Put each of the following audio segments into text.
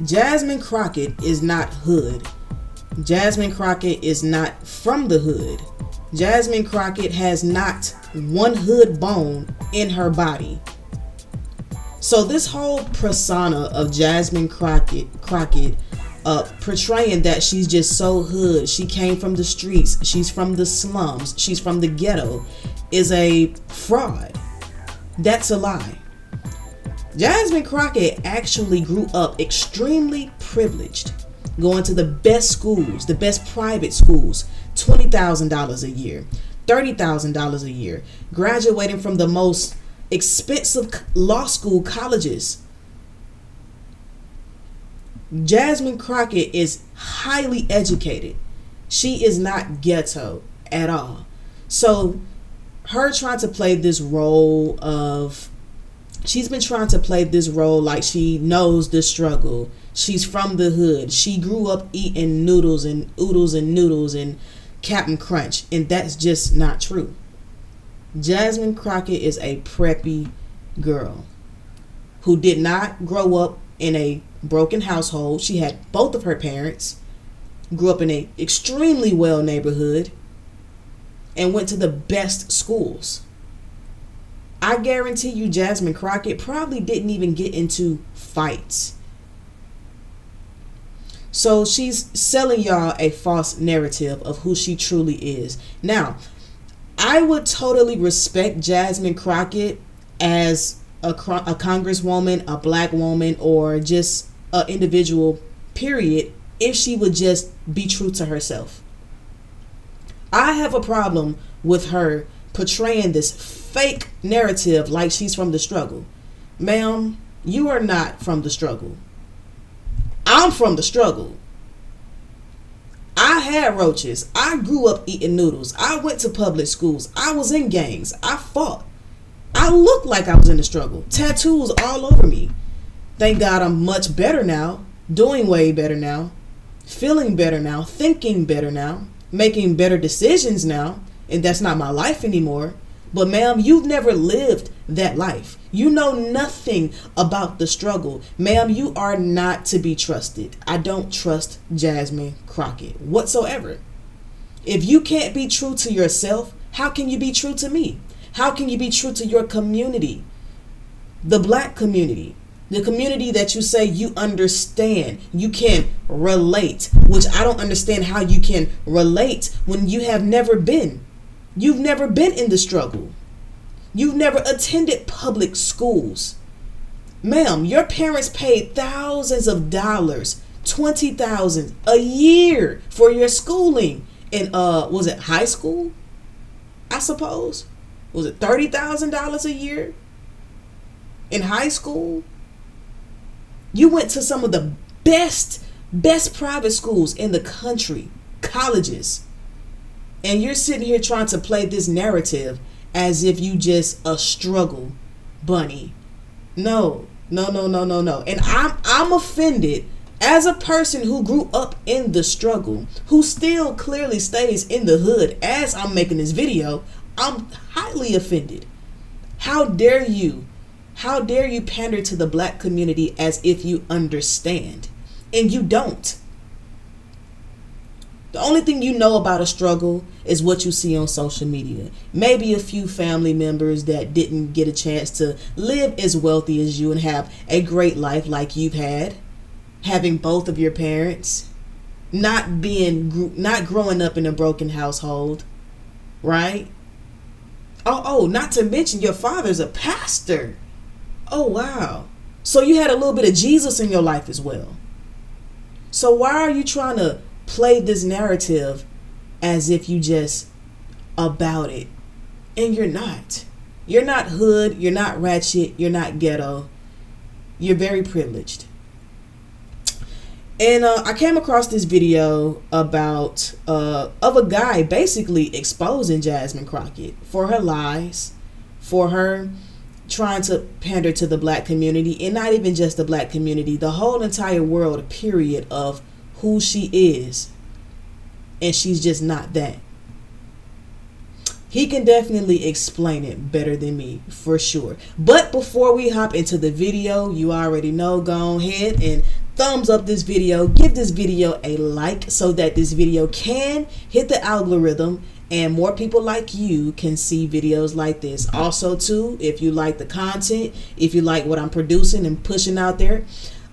Jasmine Crockett is not hood. Jasmine Crockett is not from the hood. Jasmine Crockett has not one hood bone in her body. So this whole persona of Jasmine Crockett portraying that she's just so hood, she came from the streets, she's from the slums, she's from the ghetto, is a fraud. That's a lie. Jasmine Crockett actually grew up extremely privileged, going to the best schools, the best private schools, $20,000 a year, $30,000 a year, graduating from the most expensive law school colleges. Jasmine Crockett is highly educated. She is not ghetto at all. So her trying to play this role of, she's been trying to play this role like she knows the struggle. She's from the hood. She grew up eating noodles and oodles and noodles and Captain Crunch, and that's just not true. Jasmine Crockett is a preppy girl who did not grow up in a broken household. She had both of her parents, grew up in an extremely well neighborhood, and went to the best schools. I guarantee you Jasmine Crockett probably didn't even get into fights. So she's selling y'all a false narrative of who she truly is. Now, I would totally respect Jasmine Crockett as a congresswoman, a black woman, or just an individual, period, if she would just be true to herself. I have a problem with her portraying this fake narrative like she's from the struggle. Ma'am, you are not from the struggle. I'm from the struggle. I had roaches. I grew up eating noodles. I went to public schools. I was in gangs. I fought. I looked like I was in the struggle. Tattoos all over me. Thank God I'm much better now. Doing way better now. Feeling better now. Thinking better now. Making better decisions now. And that's not my life anymore. But ma'am, you've never lived that life. You know nothing about the struggle. Ma'am, you are not to be trusted. I don't trust Jasmine Crockett whatsoever. If you can't be true to yourself, how can you be true to me? How can you be true to your community? The black community. The community that you say you understand. You can relate. Which I don't understand how you can relate when you have never been. You've never been in the struggle. You've never attended public schools. Ma'am, your parents paid thousands of dollars, $20,000 a year for your schooling. In was it high school? I suppose. Was it $30,000 a year in high school? You went to some of the best private schools in the country, colleges. And you're sitting here trying to play this narrative as if you just a struggle bunny. No. And I'm offended as a person who grew up in the struggle, who still clearly stays in the hood as I'm making this video. I'm highly offended. How dare you? How dare you pander to the black community as if you understand? And you don't. The only thing you know about a struggle is what you see on social media. Maybe a few family members that didn't get a chance to live as wealthy as you and have a great life like you've had. Having both of your parents. Not growing up in a broken household. Right? Oh, not to mention your father's a pastor. Oh, wow. So you had a little bit of Jesus in your life as well. So why are you trying to play this narrative as if you just about it? And you're not. You're not hood. You're not ratchet. You're not ghetto. You're very privileged. And I came across this video about of a guy basically exposing Jasmine Crockett for her lies, for her trying to pander to the black community, and not even just the black community, the whole entire world, period, of who she is. And she's just not that. He can definitely explain it better than me, for sure. But before we hop into the video, you already know, go ahead and thumbs up this video, give this video a like so that this video can hit the algorithm and more people like you can see videos like this. Also too, if you like the content, if you like what I'm producing and pushing out there,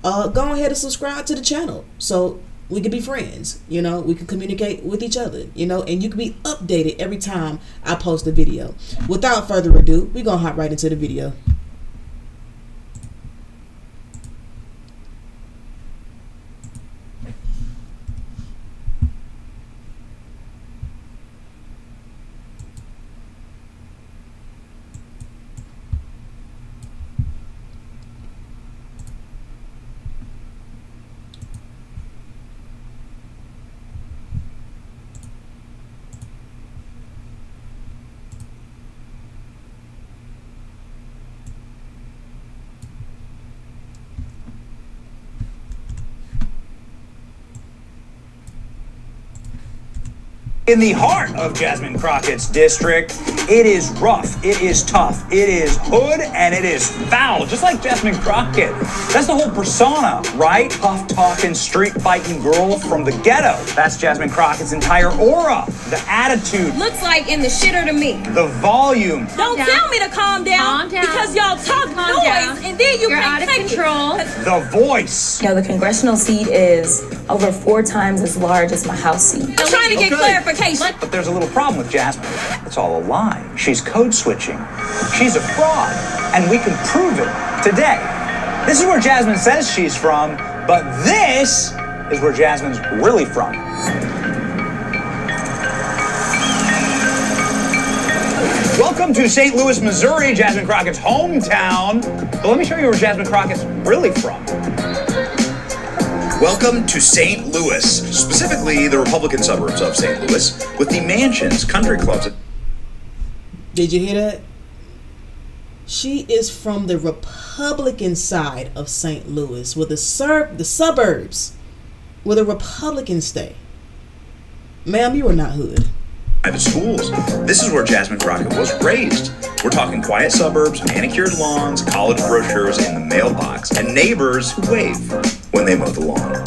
go ahead and subscribe to the channel so we can be friends, you know, we can communicate with each other, you know, and you can be updated every time I post a video. Without further ado, we're gonna hop right into the video. In the heart of Jasmine Crockett's district, it is rough, it is tough, it is hood, and it is foul, just like Jasmine Crockett. That's the whole persona, right? Tough talking, street fighting girl from the ghetto. That's Jasmine Crockett's entire aura, the attitude. Looks like in the shitter to me. The volume. Don't tell me to calm down, because y'all talk noise and then you can't out of control. The voice. You know, the congressional seat is over 4 times as large as my House seat. I'm trying to get clarification. But there's a little problem with Jasmine. It's all a lie. She's code switching. She's a fraud. And we can prove it today. This is where Jasmine says she's from, but this is where Jasmine's really from. Welcome to St. Louis, Missouri, Jasmine Crockett's hometown. So let me show you where Jasmine Crockett's really from. Welcome to St. Louis, specifically the Republican suburbs of St. Louis, with the mansions, country clubs. Did you hear that? She is from the Republican side of St. Louis, where the suburbs, where the Republicans stay. Ma'am, you are not hood. Private schools. This is where Jasmine Crockett was raised. We're talking quiet suburbs, manicured lawns, college brochures in the mailbox, and neighbors who wave when they mow the lawn.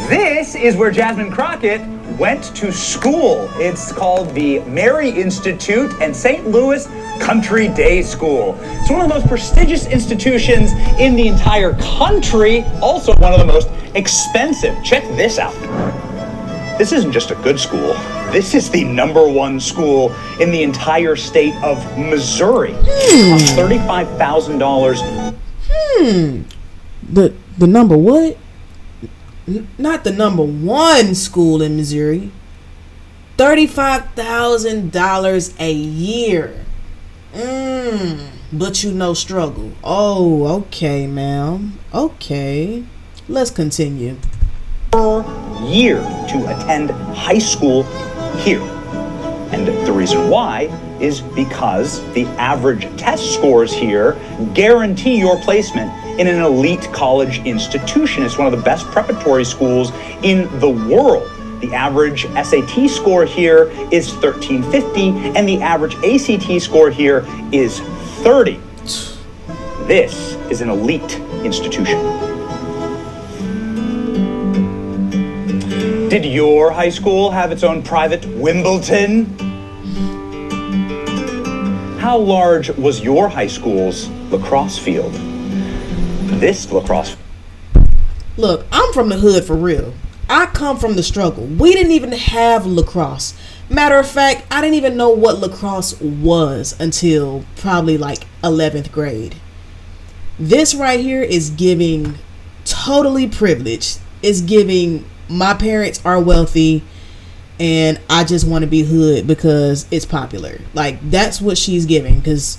This is where Jasmine Crockett went to school. It's called the Mary Institute and St. Louis Country Day School. It's one of the most prestigious institutions in the entire country, also one of the most expensive. Check this out. This isn't just a good school. This is the #1 school in the entire state of Missouri. $35,000. The number what? Not the #1 school in Missouri. $35,000 a year. But you know struggle. Oh, okay, ma'am. Okay. Let's continue. Per year to attend high school here. And the reason why is because the average test scores here guarantee your placement in an elite college institution. It's one of the best preparatory schools in the world. The average SAT score here is 1350, and the average ACT score here is 30. This is an elite institution. Did your high school have its own private Wimbledon? How large was your high school's lacrosse field? This lacrosse. Look, I'm from the hood for real. I come from the struggle. We didn't even have lacrosse. Matter of fact, I didn't even know what lacrosse was until probably like 11th grade. This right here is giving totally privileged. It's giving my parents are wealthy and I just want to be hood because it's popular. Like, that's what she's giving, because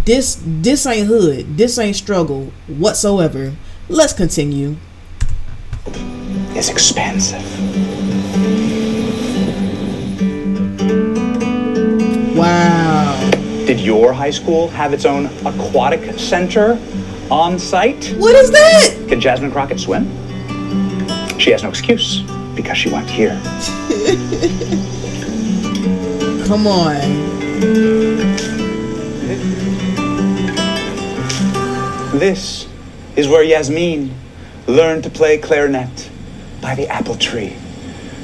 this ain't hood. This ain't struggle whatsoever. Let's continue. It's expensive. Wow. Did your high school have its own aquatic center on site? What is that? Can Jasmine Crockett swim? She has no excuse because she went here. Come on. This is where Jasmine learned to play clarinet by the apple tree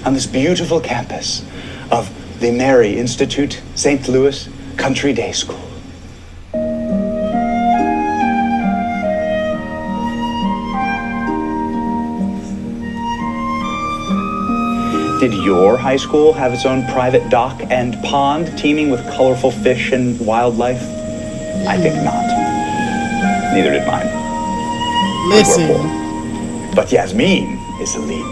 on this beautiful campus of the Mary Institute, St. Louis Country Day School. Did your high school have its own private dock and pond teeming with colorful fish and wildlife? I think not. Neither did mine. Listen. But Jasmine is elite.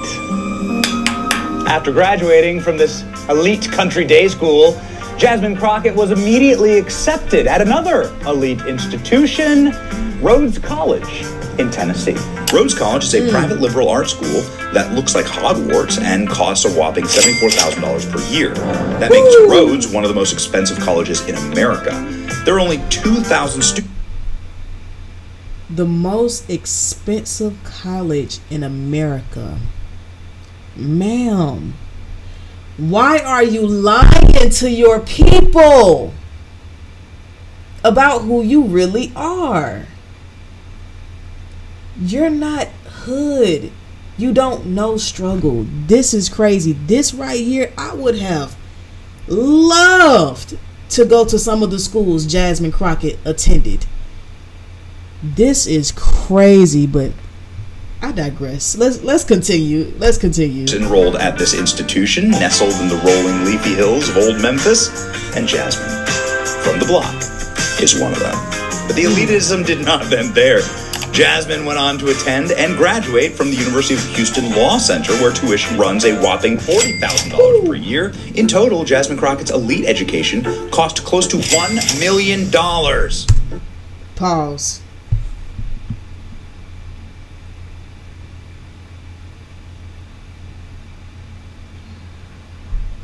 After graduating from this elite country day school, Jasmine Crockett was immediately accepted at another elite institution, Rhodes College in Tennessee. Rhodes College is a private liberal arts school that looks like Hogwarts and costs a whopping $74,000 per year. That makes Rhodes one of the most expensive colleges in America. There are only 2,000 students. The most expensive college in America. Ma'am, why are you lying to your people about who you really are? You're not hood. You don't know struggle. This is crazy. This right here, I would have loved to go to some of the schools Jasmine Crockett attended. This is crazy, but I digress. Let's continue. Enrolled at this institution, nestled in the rolling leafy hills of old Memphis, and Jasmine, from the block, is one of them. But the elitism did not end there. Jasmine went on to attend and graduate from the University of Houston Law Center, where tuition runs a whopping $40,000 per year. In total, Jasmine Crockett's elite education cost close to $1 million. Pause.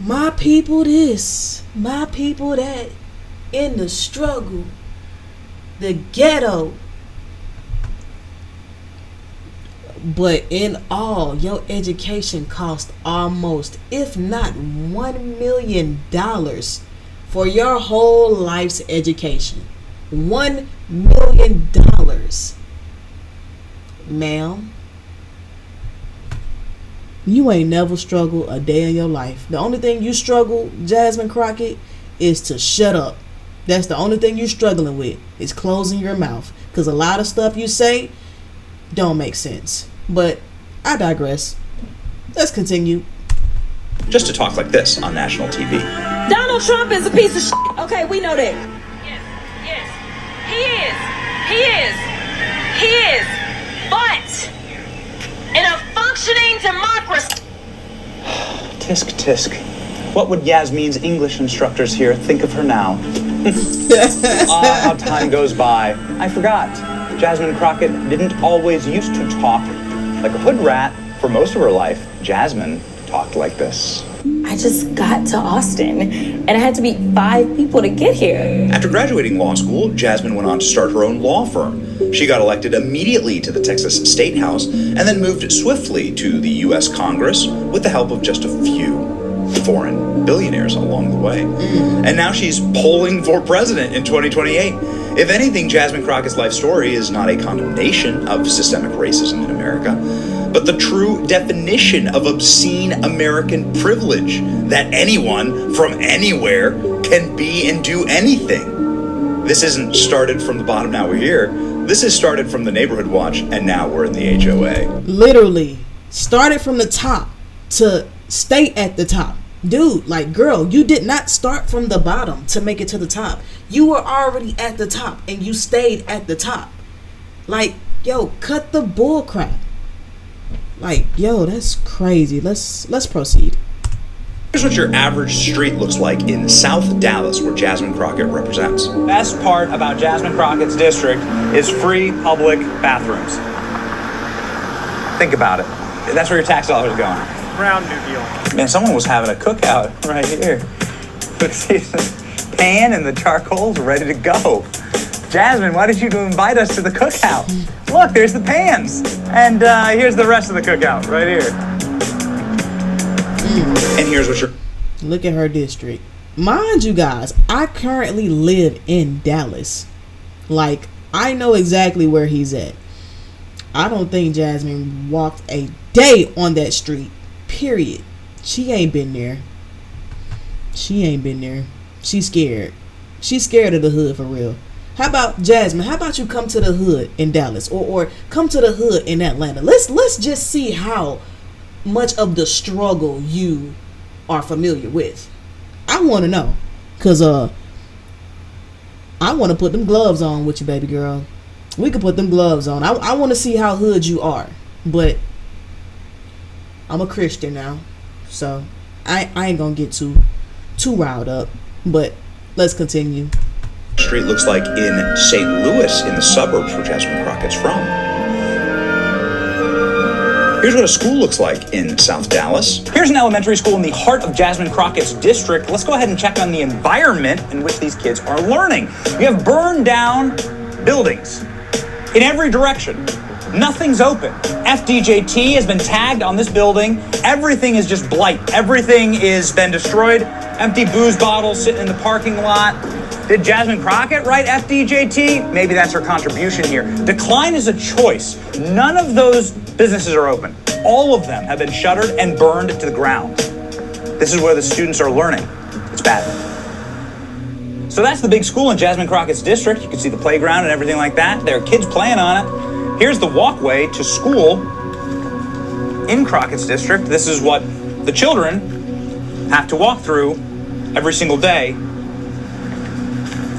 My people this, my people that, in the struggle, the ghetto. But in all, your education cost almost, if not $1 million for your whole life's education. $1 million. Ma'am, you ain't never struggled a day in your life. The only thing you struggle, Jasmine Crockett, is to shut up. That's the only thing you're struggling with, is closing your mouth. Because a lot of stuff you say don't make sense. But I digress. Let's continue. Just to talk like this on national TV. Donald Trump is a piece of shit. Okay, we know that. Yes. He is. But in a functioning democracy. Tisk tisk. What would Jasmine's English instructors here think of her now? How time goes by. I forgot. Jasmine Crockett didn't always used to talk like a hood rat. For most of her life, Jasmine talked like this. I just got to Austin, and I had to meet 5 people to get here. After graduating law school, Jasmine went on to start her own law firm. She got elected immediately to the Texas State House and then moved swiftly to the U.S. Congress with the help of just a few foreign billionaires along the way. And now she's polling for president in 2028. If anything, Jasmine Crockett's life story is not a condemnation of systemic racism in America, but the true definition of obscene American privilege, that anyone from anywhere can be and do anything. This isn't started from the bottom, now we're here. This is started from the Neighborhood Watch, and now we're in the HOA. Literally, started from the top to stay at the top. Dude, like, girl, you did not start from the bottom to make it to the top. You were already at the top, and you stayed at the top. Like, yo, cut the bull crap. Like, yo, that's crazy. Let's proceed. Here's what your average street looks like in South Dallas, where Jasmine Crockett represents. Best part about Jasmine Crockett's district is free public bathrooms. Think about it. That's where your tax dollars are going. Brown New Deal. Man, someone was having a cookout right here. See the pan and the charcoal's ready to go. Jasmine, why did you invite us to the cookout? Look, there's the pans. And here's the rest of the cookout right here. And here's what your... Look at her district. Mind you guys, I currently live in Dallas. Like, I know exactly where he's at. I don't think Jasmine walked a day on that street. Period. She ain't been there. She's scared. She's scared of the hood for real. How about Jasmine? How about you come to the hood in Dallas or come to the hood in Atlanta? Let's just see how much of the struggle you are familiar with. I want to know, cause I want to put them gloves on with you, baby girl. We can put them gloves on. I want to see how hood you are, but I'm a Christian now, so I ain't gonna get too riled up. But let's continue. Street looks like in St. Louis, in the suburbs where Jasmine Crockett's from. Here's what a school looks like in South Dallas. Here's an elementary school in the heart of Jasmine Crockett's district. Let's go ahead and check on the environment in which these kids are learning. You have burned down buildings in every direction. Nothing's open. FDJT has been tagged on this building. Everything is just blight. Everything is been destroyed. Empty booze bottles sitting in the parking lot. Did Jasmine Crockett write FDJT? Maybe that's her contribution here. Decline is a choice. None of those businesses are open. All of them have been shuttered and burned to the ground. This is where the students are learning. It's bad. So that's the big school in Jasmine Crockett's district. You can see the playground and everything like that. There are kids playing on it. Here's the walkway to school in Crockett's district. This is what the children have to walk through every single day.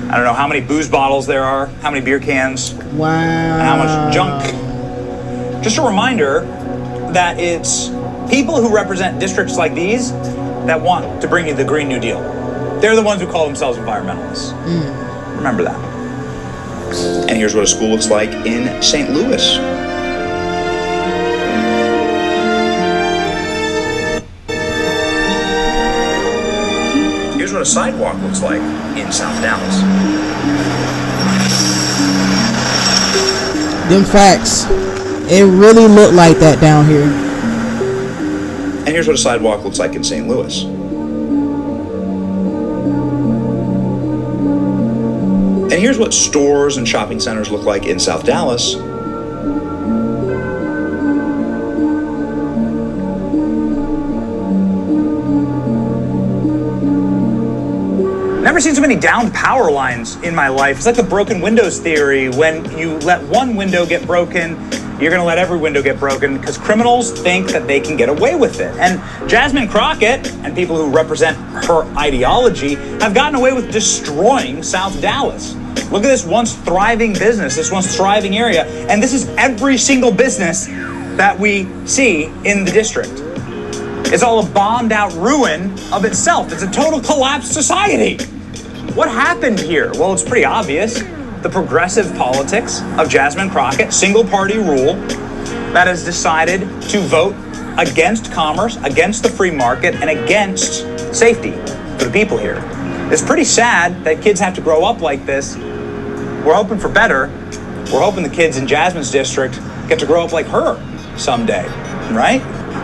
I don't know how many booze bottles there are, how many beer cans, Wow. and how much junk. Just a reminder that it's people who represent districts like these that want to bring you the Green New Deal. They're the ones who call themselves environmentalists. Remember that. And here's what a school looks like in St. Louis. Here's what a sidewalk looks like in South Dallas. Them facts. It really looked like that down here. And here's what a sidewalk looks like in St. Louis. And here's what stores and shopping centers look like in South Dallas. Never seen so many downed power lines in my life. It's like the broken windows theory. When you let one window get broken, you're going to let every window get broken because criminals think that they can get away with it. And Jasmine Crockett and people who represent her ideology have gotten away with destroying South Dallas. Look at this once thriving business, this once thriving area, and this is every single business that we see in the district. It's all a bombed out ruin of itself. It's a total collapsed society. What happened here? Well, it's pretty obvious. The progressive politics of Jasmine Crockett, single party rule, that has decided to vote against commerce, against the free market, and against safety for the people here. It's pretty sad that kids have to grow up like this. We're hoping for better. We're hoping the kids in Jasmine's district get to grow up like her someday, right?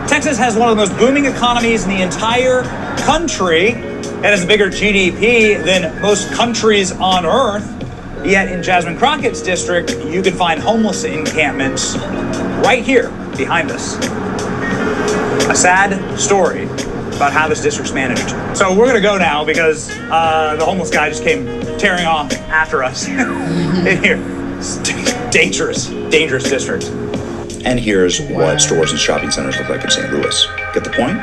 Texas has one of the most booming economies in the entire country. It has a bigger GDP than most countries on earth. Yet in Jasmine Crockett's district, you can find homeless encampments right here behind us. A sad story about how this district's managed. So we're gonna go now because the homeless guy just came tearing off after us in here. It's dangerous, dangerous district. And here's what stores and shopping centers look like in St. Louis. Get the point?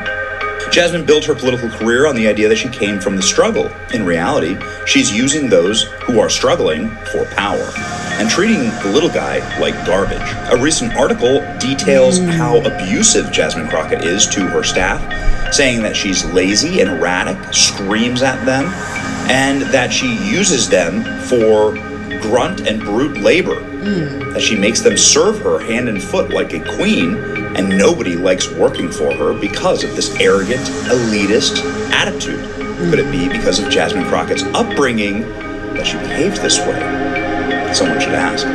Jasmine built her political career on the idea that she came from the struggle. In reality, she's using those who are struggling for power and treating the little guy like garbage. A recent article details how abusive Jasmine Crockett is to her staff, saying that she's lazy and erratic, screams at them, and that she uses them for grunt and brute labor, that she makes them serve her hand and foot like a queen, and nobody likes working for her because of this arrogant, elitist attitude. Could it be because of Jasmine Crockett's upbringing that she behaves this way? Someone should ask.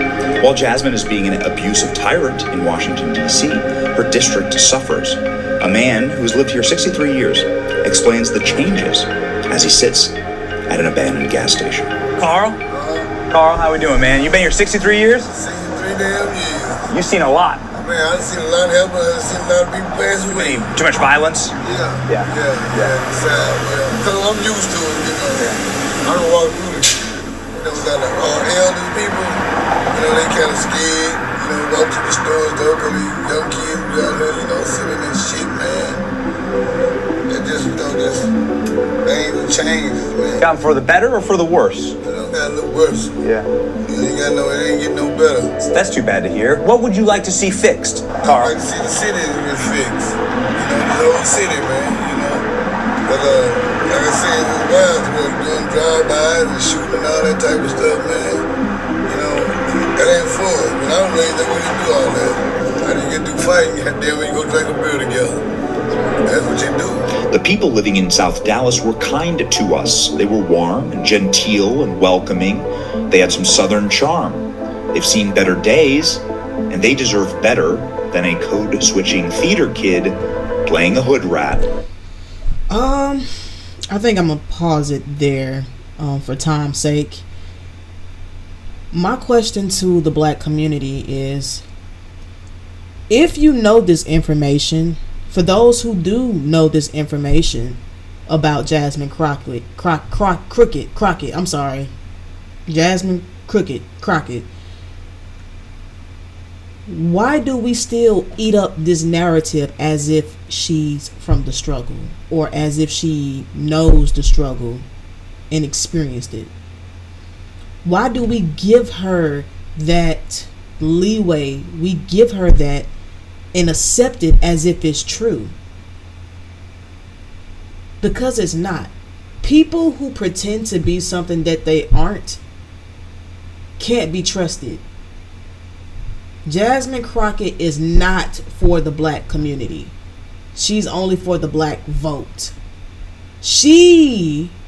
While Jasmine is being an abusive tyrant in Washington, D.C., her district suffers. A man who's lived here 63 years explains the changes as he sits at an abandoned gas station. Carl, how we doing, man? You been here 63 years? 63 damn years. You've seen a lot. Man, I've seen a lot of help. I've seen a lot of people pass away. Too much violence? Yeah. Sad. Because I'm used to it, you know. I don't walk through it. You know, got elderly people, you know, they kind of scared. You know, walk to the stores, though, because these young kids be out there, you know, selling that shit, man. It just, you know, they ain't even changes, man. Got for the better or for the worse? You know, got a little worse. Yeah. You ain't got no, it ain't getting no better. That's too bad to hear. What would you like to see fixed, Carl? I'd like to see the city get fixed. You know, the whole city, man, you know. But, like I said, the wild was doing drive-bys and shooting and all that type of stuff, man. You know, that ain't fun. When I was raised up, we didn't do all that. I didn't get through fighting, goddamn, we go drink a beer together. That's what you do. The people living in South Dallas were kind to us. They were warm and genteel and welcoming. They had some Southern charm. They've seen better days, and they deserve better than a code-switching theater kid playing a hood rat. I think I'm gonna pause it there for time's sake. My question to the black community is, if you know this information, for those who do know this information about Jasmine Crockett, Jasmine Crockett, why do we still eat up this narrative as if she's from the struggle, or as if she knows the struggle and experienced it? Why do we give her that leeway? We give her that and accept it as if it's true. Because it's not. People who pretend to be something that they aren't can't be trusted. Jasmine Crockett is not for the black community. She's only for the black vote.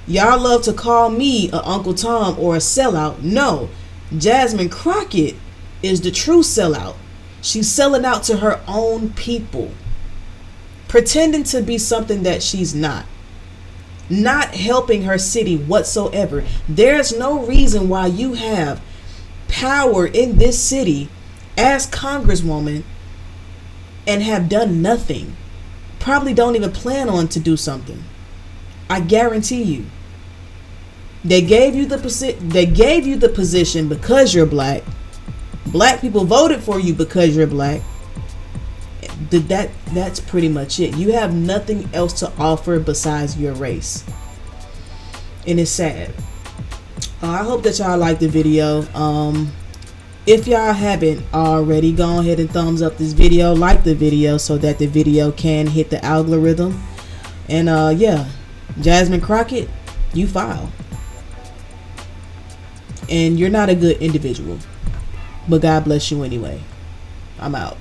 Y'all love to call me a Uncle Tom or a sellout. No, Jasmine Crockett is the true sellout. She's selling out to her own people, pretending to be something that she's not helping her city whatsoever. There's no reason why you have power in this city as Congresswoman and have done nothing. Probably don't even plan on to do something. I guarantee you. They gave you the position because you're black. Black people voted for you because you're black. That's pretty much it. You have nothing else to offer besides your race. And it's sad. I hope that y'all like the video. If y'all haven't already, go ahead and thumbs up this video, like the video so that the video can hit the algorithm. And yeah, Jasmine Crockett, you foul. And you're not a good individual. But God bless you anyway. I'm out.